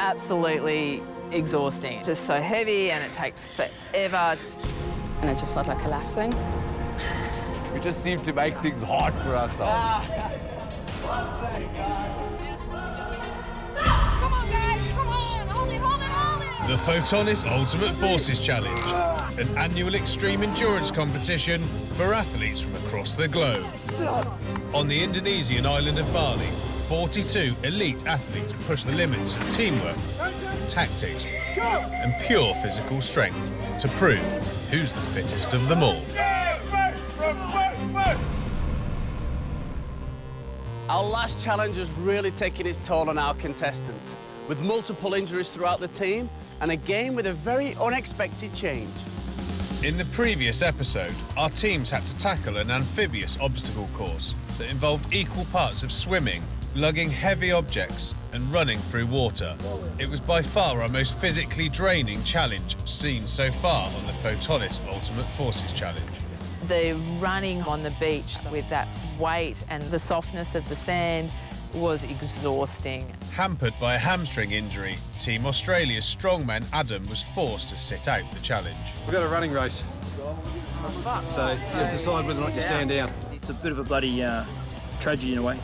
absolutely exhausting. It's just so heavy and it takes forever. And it just felt like collapsing. We just seem to make things hard for ourselves. Come on, guys, come on! Hold it, hold it, hold it! The Photonis Ultimate Forces Challenge, an annual extreme endurance competition for athletes from across the globe. On the Indonesian island of Bali, 42 elite athletes push the limits of teamwork, tactics, and pure physical strength to prove who's the fittest of them all. Our last challenge has really taken its toll on our contestants, with multiple injuries throughout the team and a game with a very unexpected change. In the previous episode, our teams had to tackle an amphibious obstacle course that involved equal parts of swimming, lugging heavy objects, and running through water. It was by far our most physically draining challenge seen so far on the Photonis Ultimate Forces Challenge. The running on the beach with that weight and the softness of the sand was exhausting. Hampered by a hamstring injury, Team Australia's strongman Adam was forced to sit out the challenge. We've got a running race, so you have to decide whether or not you stand down. It's a bit of a bloody tragedy in a way.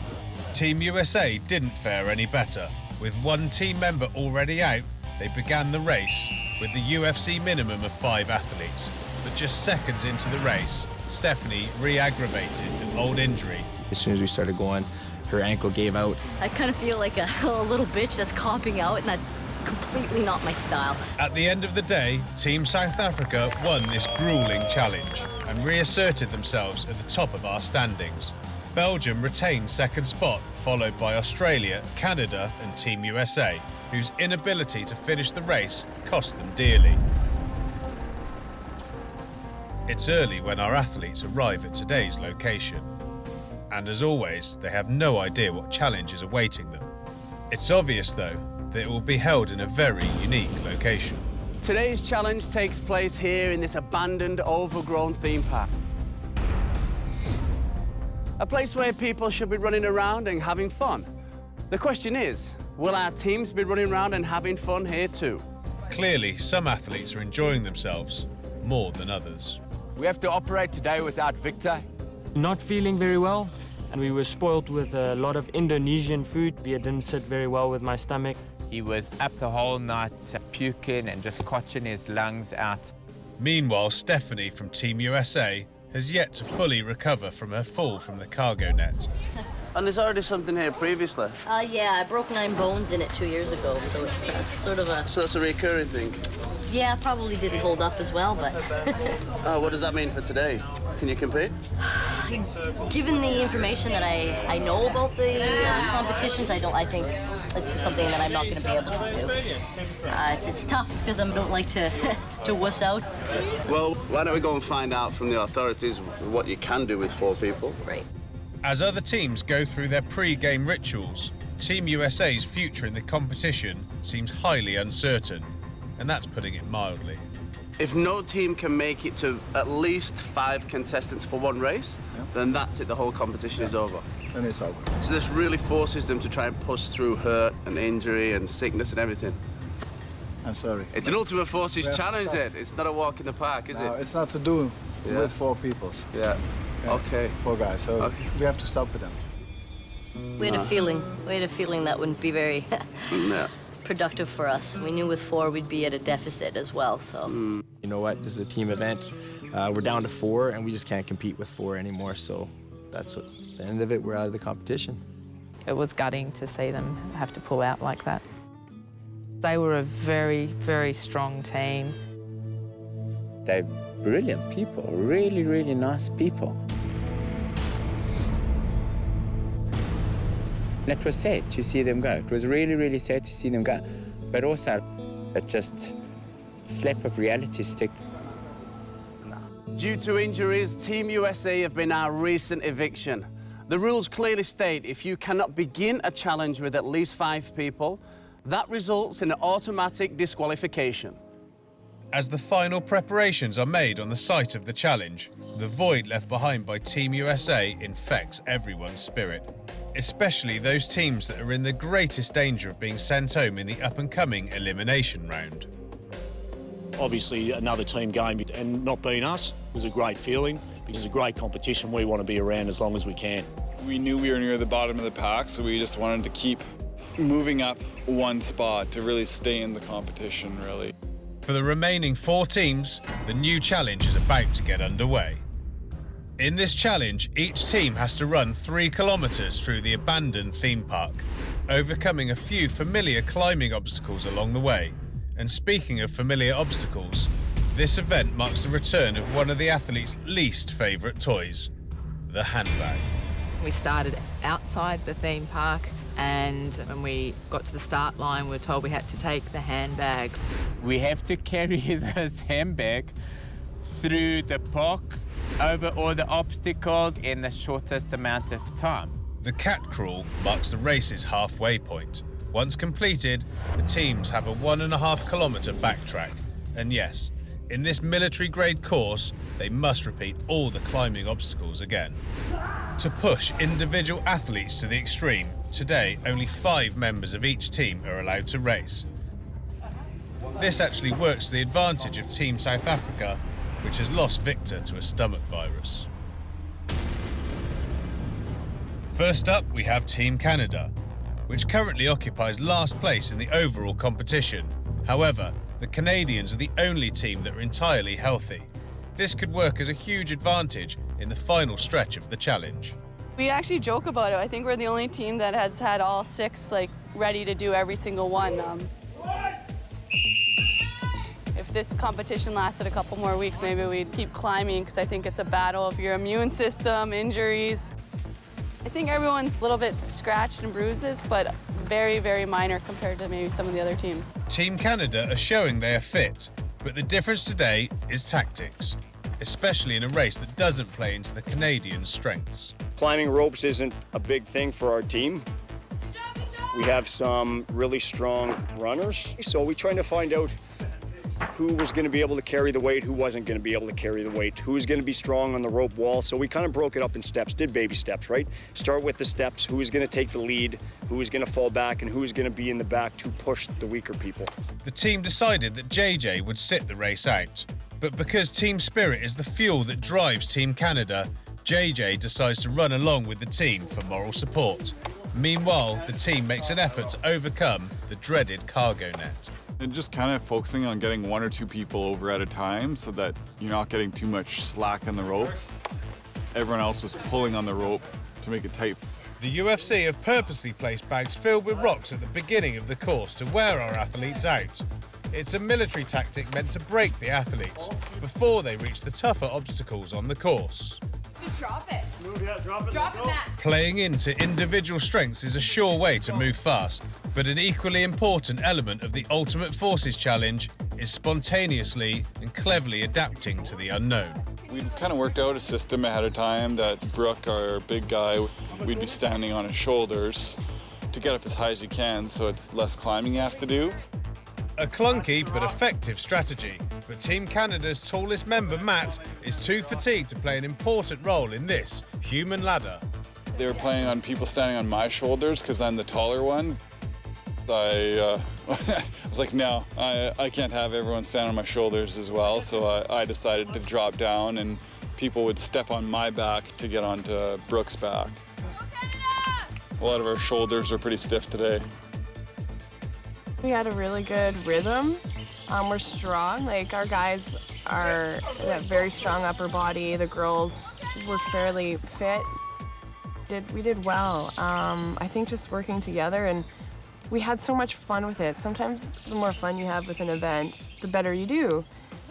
Team USA didn't fare any better. With one team member already out, they began the race with the UFC minimum of 5 athletes. But just seconds into the race, Stephanie re-aggravated an old injury. As soon as we started going, her ankle gave out. I kind of feel like a little bitch that's copping out, and that's completely not my style. At the end of the day, Team South Africa won this grueling challenge and reasserted themselves at the top of our standings. Belgium retained second spot, followed by Australia, Canada and Team USA, whose inability to finish the race cost them dearly. It's early when our athletes arrive at today's location. And as always, they have no idea what challenge is awaiting them. It's obvious, though, that it will be held in a very unique location. Today's challenge takes place here in this abandoned, overgrown theme park. A place where people should be running around and having fun. The question is, will our teams be running around and having fun here too? Clearly, some athletes are enjoying themselves more than others. We have to operate today without Victor. Not feeling very well, and we were spoiled with a lot of Indonesian food. It didn't sit very well with my stomach. He was up the whole night puking and just coughing his lungs out. Meanwhile, Stephanie from Team USA has yet to fully recover from her fall from the cargo net. And there's already something here previously. Yeah, I broke 9 bones in it 2 years ago, so it's sort of a... So it's a recurring thing? Yeah, probably didn't hold up as well, but... What does that mean for today? Can you compete? Given the information that I know about the competitions, I think it's just something that I'm not going to be able to do. It's tough because I don't like to wuss out. Well, why don't we go and find out from the authorities what you can do with 4 people? Right. As other teams go through their pre-game rituals, Team USA's future in the competition seems highly uncertain, and that's putting it mildly. If no team can make it to at least 5 contestants for one race, then that's it, the whole competition is over. Then it's over. So this really forces them to try and push through hurt and injury and sickness and everything. I'm sorry. It's an Ultimate Forces challenge, then. It's not a walk in the park, is it? No, it's not to do with 4 people. Yeah. Okay. 4 guys, so we have to stop with them. We had a feeling that wouldn't be very Yeah. productive for us. We knew with 4 we'd be at a deficit as well, so... You know what, this is a team event. We're down to 4 and we just can't compete with 4 anymore, so that's what, at the end of it, we're out of the competition. It was gutting to see them have to pull out like that. They were a very, very strong team. They're brilliant people, really, really nice people. It was sad to see them go. It was really, really sad to see them go. But also, it just slap of reality stick. Due to injuries, Team USA have been our recent eviction. The rules clearly state if you cannot begin a challenge with at least 5 people, that results in an automatic disqualification. As the final preparations are made on the site of the challenge, the void left behind by Team USA infects everyone's spirit, especially those teams that are in the greatest danger of being sent home in the up-and-coming elimination round. Obviously, another team game and not being us was a great feeling because it's a great competition we want to be around as long as we can. We knew we were near the bottom of the pack, so we just wanted to keep moving up one spot to really stay in the competition, really. For the remaining 4 teams, the new challenge is about to get underway. In this challenge, each team has to run 3 kilometres through the abandoned theme park, overcoming a few familiar climbing obstacles along the way. And speaking of familiar obstacles, this event marks the return of one of the athletes' least favourite toys, the handbag. We started outside the theme park, and when we got to the start line, we were told we had to take the handbag. We have to carry this handbag through the park, over all the obstacles in the shortest amount of time. The cat crawl marks the race's halfway point. Once completed, the teams have a 1.5 kilometre backtrack. And yes, in this military-grade course, they must repeat all the climbing obstacles again. To push individual athletes to the extreme, today only 5 members of each team are allowed to race. This actually works to the advantage of Team South Africa, which has lost Victor to a stomach virus. First up, we have Team Canada, which currently occupies last place in the overall competition. However, the Canadians are the only team that are entirely healthy. This could work as a huge advantage in the final stretch of the challenge. We actually joke about it. I think we're the only team that has had all 6 ready to do every single one. If this competition lasted a couple more weeks, maybe we'd keep climbing because I think it's a battle of your immune system, injuries. I think everyone's a little bit scratched and bruises, but very, very minor compared to maybe some of the other teams. Team Canada are showing they are fit, but the difference today is tactics, especially in a race that doesn't play into the Canadians' strengths. Climbing ropes isn't a big thing for our team. We have some really strong runners, so we're trying to find out who was going to be able to carry the weight, who wasn't going to be able to carry the weight, who was going to be strong on the rope wall. So we kind of broke it up in steps, did baby steps, right? Start with the steps, who was going to take the lead, who was going to fall back, and who was going to be in the back to push the weaker people. The team decided that JJ would sit the race out. But because team spirit is the fuel that drives Team Canada, JJ decides to run along with the team for moral support. Meanwhile, the team makes an effort to overcome the dreaded cargo net. And just kind of focusing on getting 1 or 2 people over at a time so that you're not getting too much slack on the rope. Everyone else was pulling on the rope to make it tight. The UFC have purposely placed bags filled with rocks at the beginning of the course to wear our athletes out. It's a military tactic meant to break the athletes before they reach the tougher obstacles on the course. Just drop it. Drop it, Matt. Playing into individual strengths is a sure way to move fast, but an equally important element of the Ultimate Forces Challenge is spontaneously and cleverly adapting to the unknown. We kind of worked out a system ahead of time that Brooke, our big guy, we'd be standing on his shoulders to get up as high as you can, so it's less climbing you have to do. A clunky but effective strategy, but Team Canada's tallest member, Matt, is too fatigued to play an important role in this human ladder. They were playing on people standing on my shoulders because I'm the taller one. I was like, no, I can't have everyone stand on my shoulders as well, so I decided to drop down and people would step on my back to get onto Brooke's back. A lot of our shoulders are pretty stiff today. We had a really good rhythm. We're strong. Our guys are a very strong upper body. The girls were fairly fit. We did well. I think just working together, and we had so much fun with it. Sometimes the more fun you have with an event, the better you do.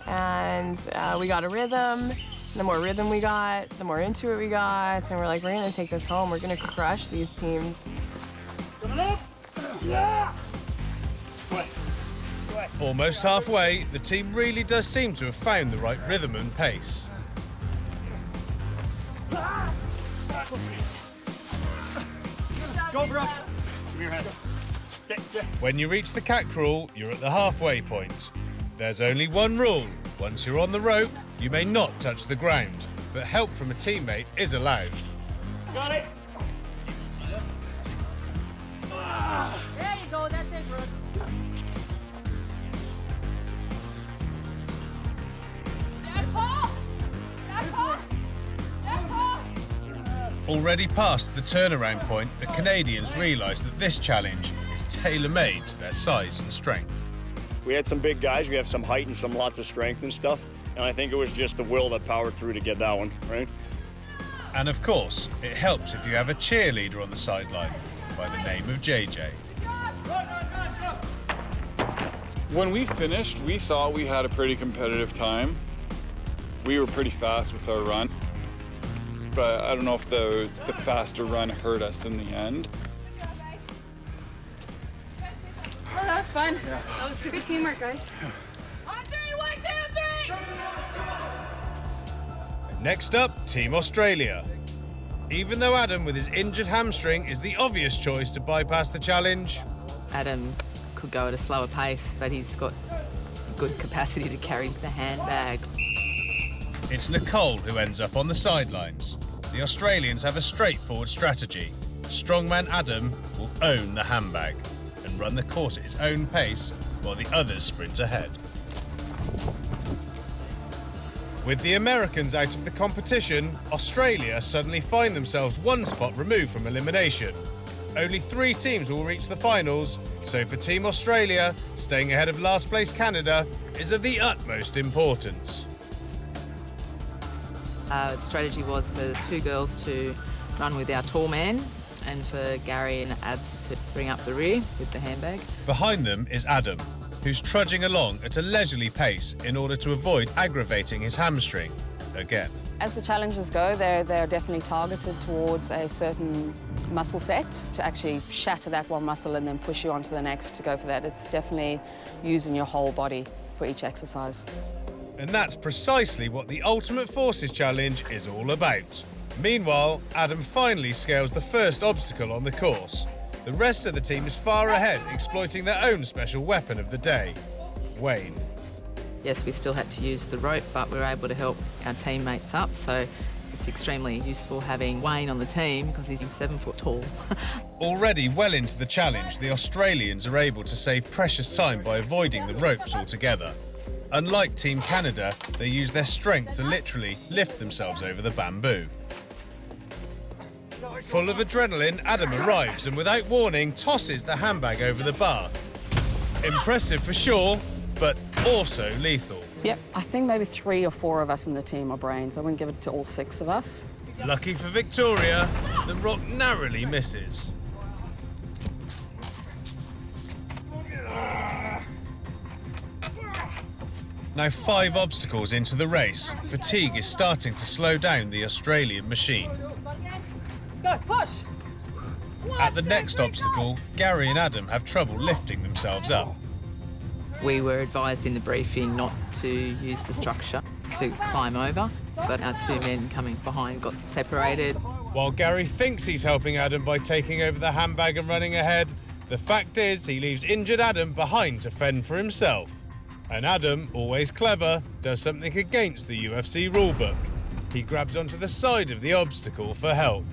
And we got a rhythm. The more rhythm we got, the more into it we got. And we're like, we're gonna take this home. We're gonna crush these teams. Yeah! Almost halfway, the team really does seem to have found the right rhythm and pace. Go, Brooke. Give me your hand. When you reach the cat crawl, you're at the halfway point. There's only one rule. Once you're on the rope, you may not touch the ground, but help from a teammate is allowed. Got it. There you go, that's it, Brooke. Already past the turnaround point, the Canadians realise that this challenge is tailor-made to their size and strength. We had some big guys, we have some height and some lots of strength and stuff, and I think it was just the will that powered through to get that one, right? And of course, it helps if you have a cheerleader on the sideline by the name of JJ. When we finished, we thought we had a pretty competitive time. We were pretty fast with our run, but I don't know if the faster run hurt us in the end. Oh, that was fun. Yeah. That was good teamwork, guys. On three, 1, 2, 3! Next up, Team Australia. Even though Adam with his injured hamstring is the obvious choice to bypass the challenge, Adam could go at a slower pace, but he's got good capacity to carry the handbag. it's Nicole who ends up on the sidelines. The Australians have a straightforward strategy. Strongman Adam will own the handbag and run the course at his own pace while the others sprint ahead. With the Americans out of the competition, Australia suddenly find themselves one spot removed from elimination. Only 3 teams will reach the finals, so for Team Australia, staying ahead of last place Canada is of the utmost importance. The strategy was for the 2 girls to run with our tall man and for Gary and Ads to bring up the rear with the handbag. Behind them is Adam, who's trudging along at a leisurely pace in order to avoid aggravating his hamstring again. As the challenges go, they're definitely targeted towards a certain muscle set to actually shatter that one muscle and then push you onto the next to go for that. It's definitely using your whole body for each exercise. And that's precisely what the Ultimate Forces Challenge is all about. Meanwhile, Adam finally scales the first obstacle on the course. The rest of the team is far ahead, exploiting their own special weapon of the day, Wayne. Yes, we still had to use the rope, but we were able to help our teammates up, so it's extremely useful having Wayne on the team because he's 7 foot tall. Already well into the challenge, the Australians are able to save precious time by avoiding the ropes altogether. Unlike Team Canada, they use their strength to literally lift themselves over the bamboo. Full of adrenaline, Adam arrives and without warning tosses the handbag over the bar. Impressive for sure, but also lethal. Yep, I think maybe 3 or 4 of us in the team are brains. I wouldn't give it to all 6 of us. Lucky for Victoria, the rock narrowly misses. Now 5 obstacles into the race, fatigue is starting to slow down the Australian machine. Go, push! At the next obstacle, Gary and Adam have trouble lifting themselves up. We were advised in the briefing not to use the structure to climb over, but our 2 men coming behind got separated. While Gary thinks he's helping Adam by taking over the handbag and running ahead, the fact is he leaves injured Adam behind to fend for himself. And Adam, always clever, does something against the UFC rulebook. He grabs onto the side of the obstacle for help.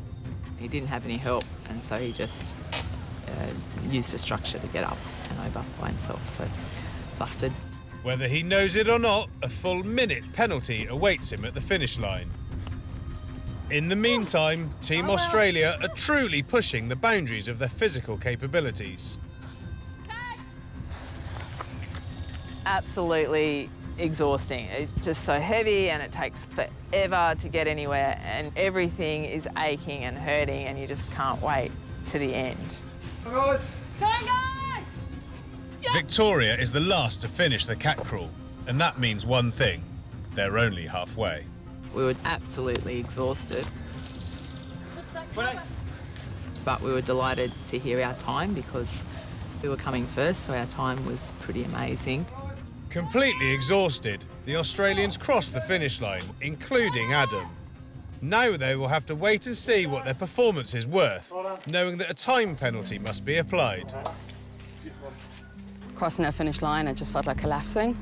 He didn't have any help, and so he just used a structure to get up and over by himself, so busted. Whether he knows it or not, a full minute penalty awaits him at the finish line. In the meantime, Team Australia are truly pushing the boundaries of their physical capabilities. Absolutely exhausting. It's just so heavy and it takes forever to get anywhere and everything is aching and hurting and you just can't wait to the end. Come on, guys! Victoria is the last to finish the cat crawl, and that means one thing: they're only halfway. We were absolutely exhausted, but we were delighted to hear our time because we were coming first, so our time was pretty amazing. Completely exhausted, the Australians cross the finish line, including Adam. Now they will have to wait and see what their performance is worth, knowing that a time penalty must be applied. Crossing that finish line, it just felt like collapsing.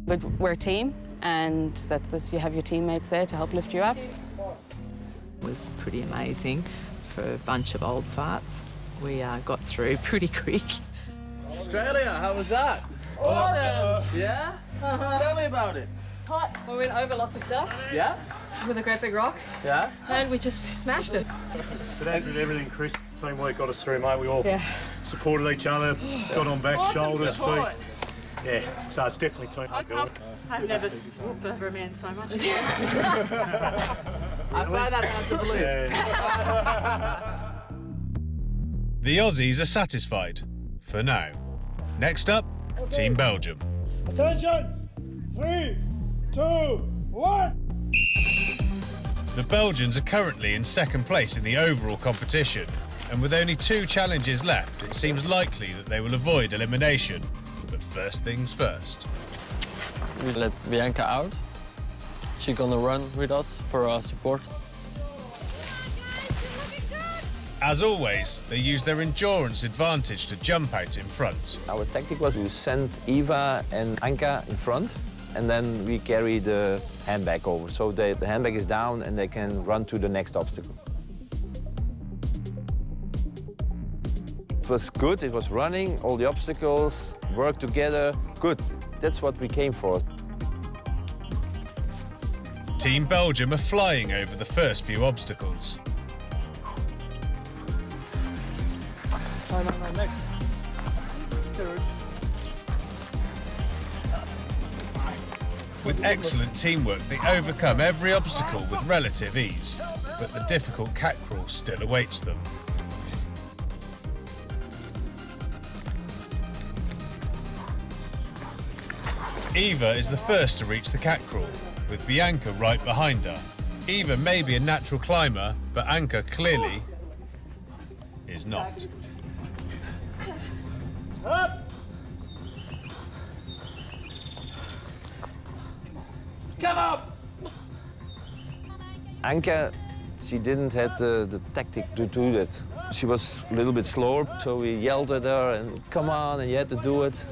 But we're a team, and that you have your teammates there to help lift you up. It was pretty amazing for a bunch of old farts. We got through pretty quick. Australia, how was that? Awesome! Yeah? Tell me about it. It's hot. We went over lots of stuff. Yeah? With a great big rock. Yeah? And we just smashed it. But as with everything, Chris, teamwork got us through, mate. We all Yeah. supported each other, got on back, Awesome shoulders, support. feet. Yeah, so it's definitely teamwork building. I've never walked over a man so much. I find that hard to believe. The Aussies are satisfied, for now. Next up, Team Belgium. Attention! 3, 2, 1! The Belgians are currently in second place in the overall competition, and with only 2 challenges left, it seems likely that they will avoid elimination. But first things first. We let Bianca out. She's gonna run with us for our support. As always, they use their endurance advantage to jump out in front. Our tactic was to send Eva and Anka in front, and then we carry the handbag over. So the handbag is down and they can run to the next obstacle. It was good, it was running, all the obstacles, work together, good. That's what we came for. Team Belgium are flying over the first few obstacles. Next. With excellent teamwork, they overcome every obstacle with relative ease, but the difficult cat crawl still awaits them. Eva is the first to reach the cat crawl, with Bianca right behind her. Eva may be a natural climber, but Anka clearly is not. Up! Come up! Anka, she didn't have the tactic to do that. She was a little bit slower, so we yelled at her and come on, and you had to do it.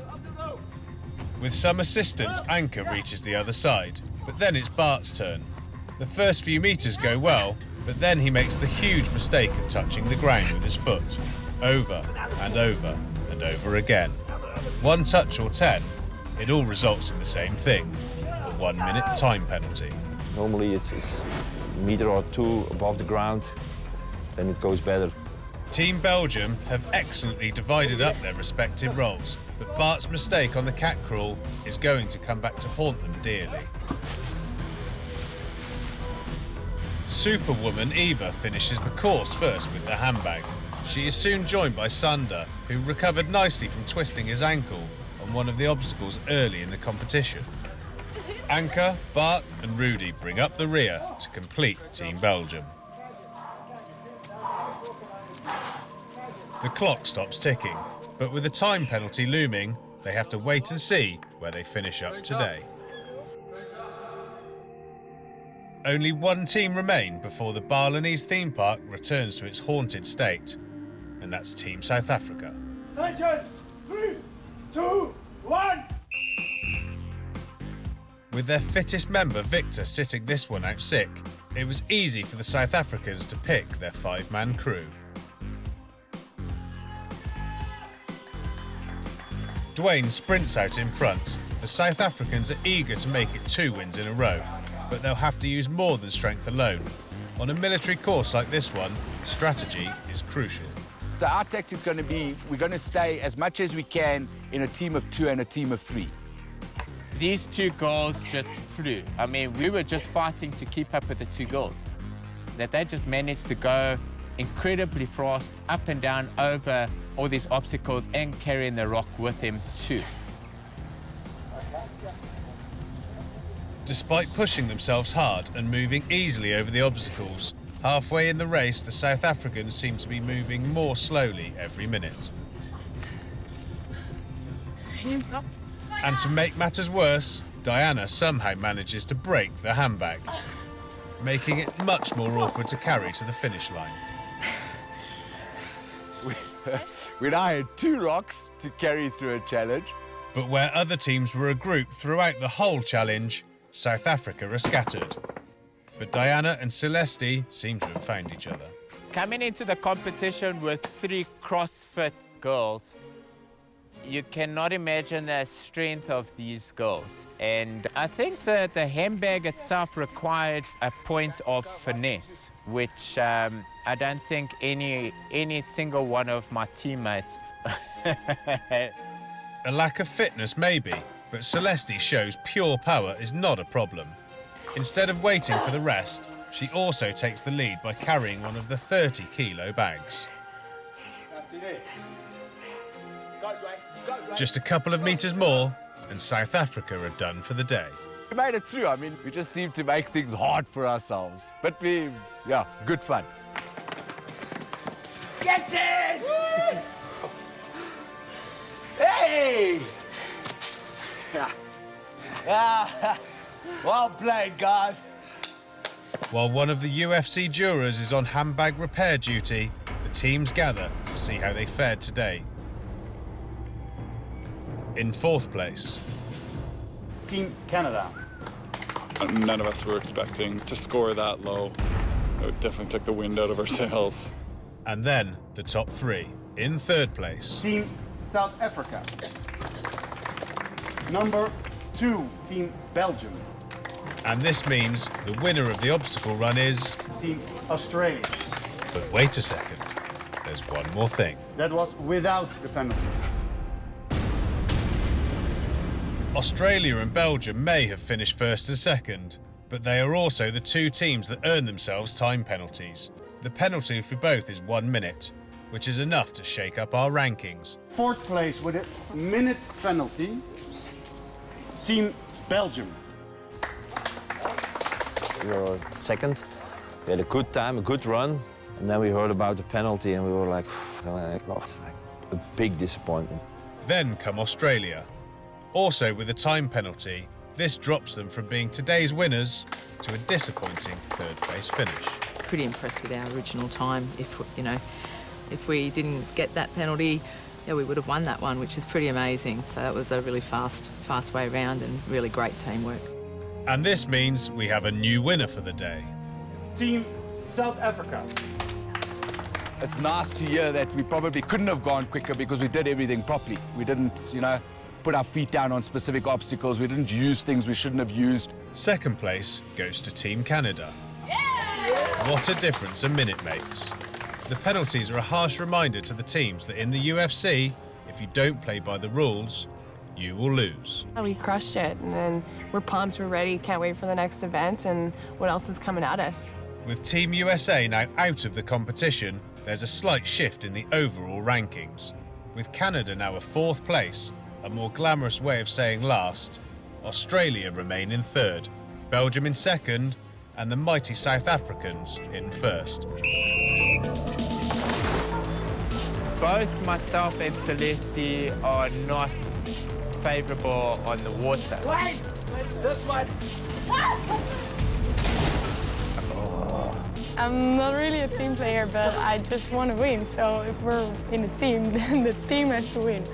With some assistance, Anka reaches the other side, but then it's Bart's turn. The first few meters go well, but then he makes the huge mistake of touching the ground with his foot, over and over and over again. 1 touch or 10, it all results in the same thing, a 1-minute time penalty. Normally it's a meter or 2 above the ground, then it goes better. Team Belgium have excellently divided up their respective roles, but Bart's mistake on the cat crawl is going to come back to haunt them dearly. Superwoman Eva finishes the course first with the handbag. She is soon joined by Sander, who recovered nicely from twisting his ankle on one of the obstacles early in the competition. Anka, Bart and Rudy bring up the rear to complete Team Belgium. The clock stops ticking, but with a time penalty looming, they have to wait and see where they finish up today. Only 1 team remain before the Balinese theme park returns to its haunted state, and that's Team South Africa. Attention! 3, 2, 1! With their fittest member, Victor, sitting this one out sick, it was easy for the South Africans to pick their 5-man crew. Dwayne sprints out in front. The South Africans are eager to make it 2 wins in a row, but they'll have to use more than strength alone. On a military course like this one, strategy is crucial. So our tactic's going to be, we're going to stay as much as we can in a team of 2 and a team of 3. These 2 girls just flew. I mean, we were just fighting to keep up with the 2 girls. That they just managed to go incredibly fast, up and down over all these obstacles and carrying the rock with them too. Despite pushing themselves hard and moving easily over the obstacles, halfway in the race, the South Africans seem to be moving more slowly every minute. And to make matters worse, Diana somehow manages to break the handbag, making it much more awkward to carry to the finish line. When I had 2 rocks to carry through a challenge, But where other teams were a group throughout the whole challenge, South Africa are scattered. But Diana and Celeste seem to have found each other. Coming into the competition with 3 CrossFit girls, you cannot imagine the strength of these girls. And I think that the handbag itself required a point of finesse, which I don't think any single one of my teammates has. A lack of fitness, maybe, but Celeste shows pure power is not a problem. Instead of waiting for the rest, she also takes the lead by carrying one of the 30-kilo bags. Just a couple of metres more, and South Africa are done for the day. We made it through. I mean, we just seem to make things hard for ourselves. But yeah, good fun. Get in! Hey! Yeah. Well played, guys. While one of the UFC jurors is on handbag repair duty, the teams gather to see how they fared today. In 4th place, Team Canada. None of us were expecting to score that low. It definitely took the wind out of our sails. And then the top 3. In 3rd place, Team South Africa. Number 2, Team Belgium. and this means the winner of the obstacle run is Team Australia. But wait a second, there's one more thing. That was without the penalties. Australia and Belgium may have finished 1st and 2nd, but they are also the 2 teams that earn themselves time penalties. The penalty for both is 1 minute, which is enough to shake up our rankings. 4th place with a minute penalty, Team Belgium. We were 2nd. We had a good time, a good run, and then we heard about the penalty and we were like, it's like a big disappointment. Then come Australia. Also with a time penalty, this drops them from being today's winners to a disappointing 3rd place finish. Pretty impressed with our original time. If we didn't get that penalty, yeah, we would have won that one, which is pretty amazing. So that was a really fast way around and really great teamwork. And this means we have a new winner for the day. Team South Africa. It's nice to hear that we probably couldn't have gone quicker because we did everything properly. We didn't, put our feet down on specific obstacles. We didn't use things we shouldn't have used. 2nd place goes to Team Canada. Yeah! What a difference a minute makes. The penalties are a harsh reminder to the teams that in the UFC, if you don't play by the rules, you will lose. We crushed it, and then we're pumped, we're ready, can't wait for the next event and what else is coming at us. With Team USA now out of the competition, there's a slight shift in the overall rankings. With Canada now a 4th place, a more glamorous way of saying last, Australia remain in 3rd, Belgium in 2nd, and the mighty South Africans in 1st. Both myself and Celeste are not favourable on the water. Wait! This one! I'm not really a team player, but I just want to win. So if we're in a team, then the team has to win.